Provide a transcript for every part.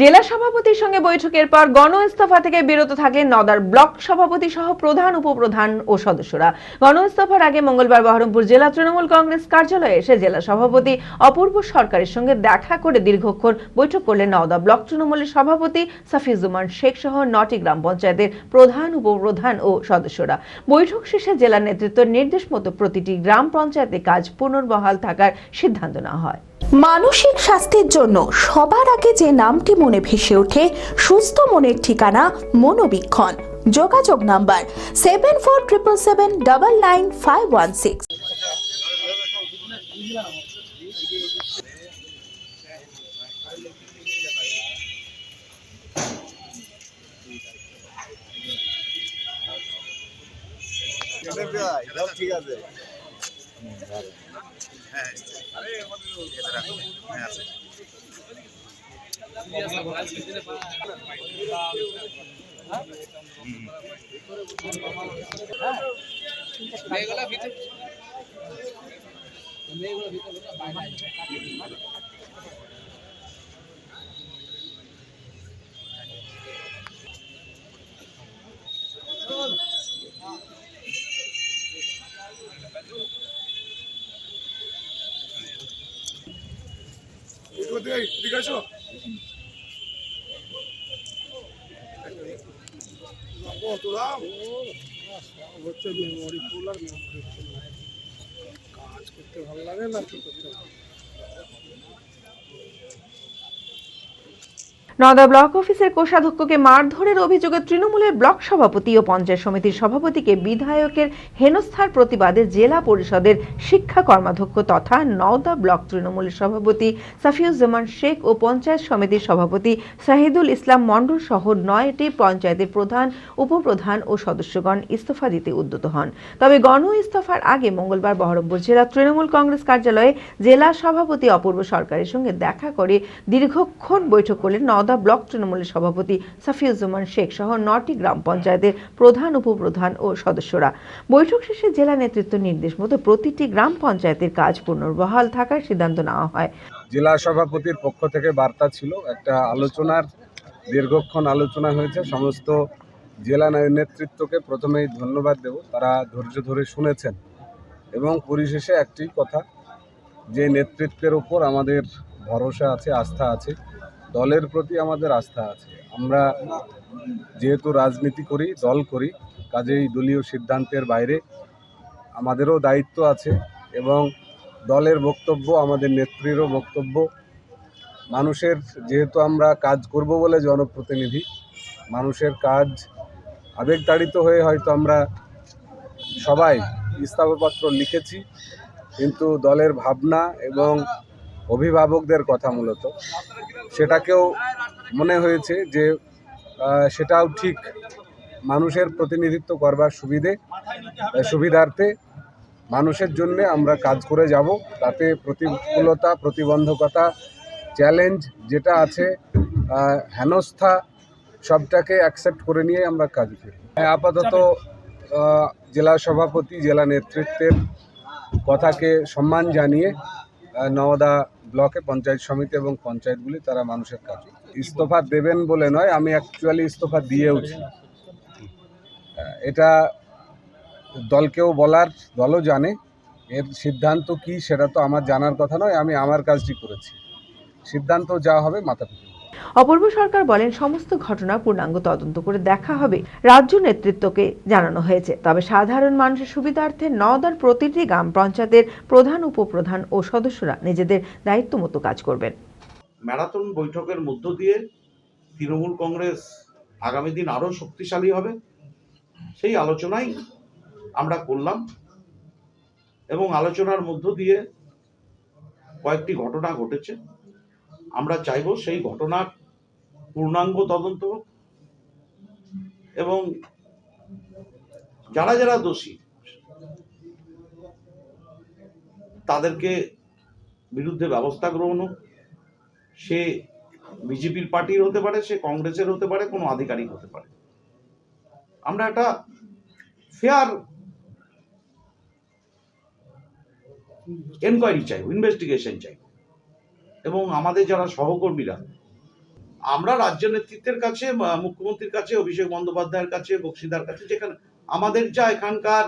জেলা সভাপতির সঙ্গে বৈঠকের পর গণ ইস্তফা থেকে বিরত থাকলেন নওদার ব্লক সভাপতি সহ প্রধান উপপ্রধান ও সদস্যরা। গণ ইস্তফার আগে মঙ্গলবার বহরমপুর জেলা তৃণমূল কংগ্রেস কার্যালয়ে এসে জেলা সভাপতি অপূর্ব সরকারের সঙ্গে দেখা করে দীর্ঘক্ষণ বৈঠক করলেন নওদা ব্লক তৃণমূলের সভাপতি সাফিউজ্জামান শেখ সহ 9টি গ্রাম পঞ্চায়েতের প্রধান উপপ্রধান ও সদস্যরা। বৈঠক শেষে জেলা নেতৃত্বের নির্দেশ মতো প্রতিটি গ্রাম পঞ্চায়েতে কাজ পুনর্বহাল থাকার সিদ্ধান্ত নেওয়া হয়। মানসিক স্বাস্থ্যের জন্য সবার আগে যে নামটি মনে ভেসে ওঠে, সুস্থ মনের ঠিকানা মনোবীক্ষণ। যোগাযোগ নাম্বার 7477799516। ঠিক আছে। ঠিক আছে। হচ্ছে মেমোরি ফুল আর মেমোরি ফুল কাজ করতে ভালো লাগে না কি করতে ভালো। নওদা ব্লক অফিসের কোষাধ্যক্ষকে মারধরের অভিযোগে তৃণমূলের ব্লক সভাপতি ও পঞ্চায়েত সমিতির সভাপতিকে বিধায়কের হেনস্থার প্রতিবাদে জেলা পরিষদের শিক্ষা কর্মাধ্যক্ষ তথা নওদা ব্লক তৃণমূলের সভাপতি সাফিউজ্জামান শেখ ও পঞ্চায়েত সমিতির সভাপতি শাহিদুল ইসলাম মণ্ডল সহ 9টি পঞ্চায়েতের প্রধান উপপ্রধান ও সদস্যগণ ইস্তফা দিতে উদ্যত হন। তবে গণ ইস্তফার আগে মঙ্গলবার বহরমপুর জেলা তৃণমূল কংগ্রেস কার্যালয়ে জেলা সভাপতি অপূর্ব সরকারের সঙ্গে দেখা করে দীর্ঘক্ষণ বৈঠক করলেন নওদা ব্লক তৃণমূলের সভাপতি সাফিউজ্জামান শেখ সহ 9টি গ্রাম পঞ্চায়েতের প্রধান উপপ্রধান ও সদস্যরা। বৈঠক শেষে জেলা নেতৃত্ব নির্দেশ মতো প্রতিটি গ্রাম পঞ্চায়েতের কাজ পুনর্বহাল থাকার সিদ্ধান্ত নেওয়া হয়। জেলা সভাপতির পক্ষ থেকে বার্তা ছিল, একটা আলোচনার দীর্ঘক্ষণ আলোচনা হয়েছে। সমস্ত জেলা নেতৃত্বকে প্রথমেই ধন্যবাদ দেব, তারা ধৈর্য ধরে শুনেছেন এবং পরিশেষে একটি কথা, যে নেতৃত্বের ওপর আমাদের ভরসা আছে, আস্থা আছে, দলের প্রতি আমাদের আস্থা আছে। আমরা যেহেতু রাজনীতি করি, দল করি, কাজেই দলীয় সিদ্ধান্তের বাইরে আমাদেরও দায়িত্ব আছে এবং দলের বক্তব্য, আমাদের নেত্রীরও বক্তব্য, মানুষের যেহেতু আমরা কাজ করব বলে জনপ্রতিনিধি, মানুষের কাজ আবেগতাড়িত হয়ে হয়তো আমরা সবাই ইস্তফাপত্র লিখেছি, কিন্তু দলের ভাবনা এবং অভিভাবকদের কথা মূলত সেটাকেও মনে হয়েছে যে সেটাও ঠিক, মানুষের প্রতিনিধিত্ব করবার সুবিধার্থে মানুষের জন্য আমরা কাজ করে যাব। তাতে প্রতিকূলতা, প্রতিবন্ধকতা, চ্যালেঞ্জ যেটা আছে, হেনস্থা, সবটাকে অ্যাকসেপ্ট করে নিয়ে আমরা কাজ করি। আপাতত জেলা সভাপতি, জেলা নেতৃত্বের কথাকে সম্মান জানিয়ে নওদা ব্লকে পঞ্চায়েত সমিতি এবং পঞ্চায়েতগুলি তারা মানুষের কাজ ইস্তফা দেবেন বলে নয়, আমি অ্যাকচুয়ালি ইস্তফা দিয়েওছি। এটা দলকেও বলার, দলও জানে, এর সিদ্ধান্ত কি সেটা তো আমার জানার কথা নয়, আমি আমার কাজটি করেছি, সিদ্ধান্ত যা হবে মাথা পিছু। অপূর্ব সরকার বলেন, সমস্ত ঘটনা পূর্ণাঙ্গ তদন্ত করে দেখা হবে, রাজ্য নেতৃত্বকে জানানো হয়েছে। তবে সাধারণ মানুষের সুবিধার্থে নওদার প্রতিটি গ্রাম পঞ্চায়েতের প্রধান উপপ্রধান ও সদস্যরা নিজেদের দায়িত্ব মতো কাজ করবেন। ম্যারাথন বৈঠকের মধ্য দিয়ে তৃণমূল কংগ্রেস আগামী দিন আরো শক্তিশালী হবে, সেই আলোচনাই আমরা করলাম এবং আলোচনার মধ্য দিয়ে কয়েকটি ঘটনা ঘটেছে। আমরা চাইব সেই ঘটনার পূর্ণাঙ্গ তদন্ত এবং যারা যারা দোষী তাদেরকে বিরুদ্ধে ব্যবস্থা গ্রহণ হোক। সে বিজেপির পার্টির হতে পারে, সে কংগ্রেসের হতে পারে, কোনো আধিকারিক হতে পারে। আমরা একটা ফেয়ার এনকোয়ারি চাইব, ইনভেস্টিগেশন চাইব এবং আমাদের যারা সহকর্মীরা আমরা রাজ্য নেতৃত্বের কাছে, মুখ্যমন্ত্রীর কাছে, অভিষেক বন্দ্যোপাধ্যায়ের কাছে, বক্সিদার কাছে, যেখানে আমাদের যা এখানকার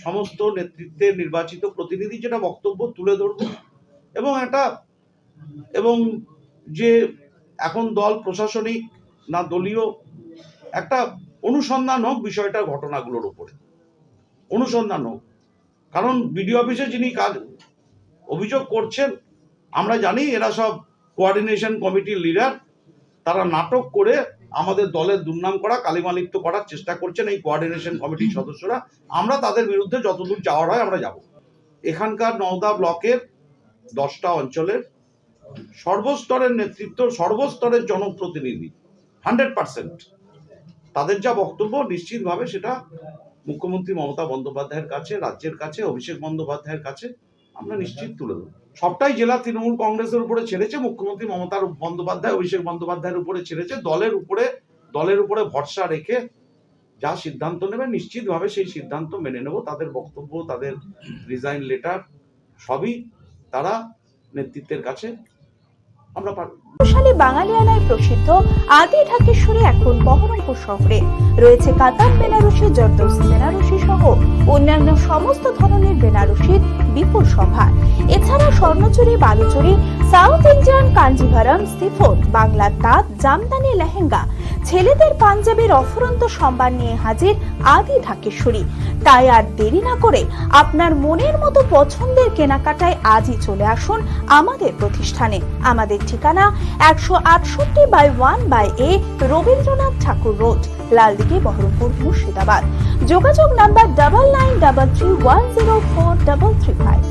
সমস্ত নেতৃত্বের নির্বাচিত প্রতিনিধি যেটা বক্তব্য তুলে ধরব, এবং যে এখন দল প্রশাসনিক না দলীয়, একটা অনুসন্ধান হোক বিষয়টার, ঘটনাগুলোর উপরে অনুসন্ধান হোক। কারণ বিডিও অফিসে যিনি কাজ অভিযোগ করছেন, আমরা জানি এরা সব কোঅর্ডিনেশন কমিটির লিডার, তারা নাটক করে আমাদের দলের দুর্নাম করা, কালিমালিপ্ত করার চেষ্টা করছেন এই কোঅর্ডিনেশন কমিটির সদস্যরা। আমরা তাদের বিরুদ্ধে যতদূর যাওয়ার হয় আমরা যাব। এখানকার নওদা ব্লকের 10টা অঞ্চলের সর্বস্তরের নেতৃত্ব, সর্বস্তরের জনপ্রতিনিধি 100%, তাদের যা বক্তব্য নিশ্চিতভাবে সেটা মুখ্যমন্ত্রী মমতা বন্দ্যোপাধ্যায়ের কাছে, রাজ্যের কাছে, অভিষেক বন্দ্যোপাধ্যায়ের কাছে আমরা নিশ্চিত তুলে দেবো। সবটাই জেলা তৃণমূল কংগ্রেসের উপরে ছেড়েছে, মুখ্যমন্ত্রী মমতা বন্দ্যোপাধ্যায়, অভিষেক বন্দ্যোপাধ্যায়ের উপরে ছেড়েছে। দলের উপরে ভরসা রেখে যা সিদ্ধান্ত নেবে নিশ্চিতভাবে সেই সিদ্ধান্ত মেনে নেব। তাদের বক্তব্য, তাদের রিজাইন লেটার সবই তারা নেতৃত্বের কাছে আমরা পাবো। শক্তিশালী বাঙালিয়ানায় প্রসিদ্ধ আদি ঢাকেশ্বরী এখন বহরমপুর শহরে রয়েছে কাতার বেনারসি, জর্দৌসি বেনারসি সহ অন্যান্য সমস্ত ধরনের বেনারসির বিপুল সম্ভার। এছাড়া Swarnachuri, Baluchari, south Indian, Kanjivaram, chiffon, বাংলার তাঁত, জামদানি, লেহেঙ্গা, ছেলেদের পাঞ্জাবের অফুরন্ত সম্ভার নিয়ে হাজির আদি ঢাকেশ্বরী। তাই আর দেরি না করে আপনার মনের মতো পছন্দের কেনাকাটায় আজই চলে আসুন আমাদের প্রতিষ্ঠানে। আমাদের ঠিকানা 168/1/A রবীন্দ্রনাথ ঠাকুর রোড, লালদিঘি, বহরমপুর, মুর্শিদাবাদ। যোগাযোগ নাম্বার 9933104335।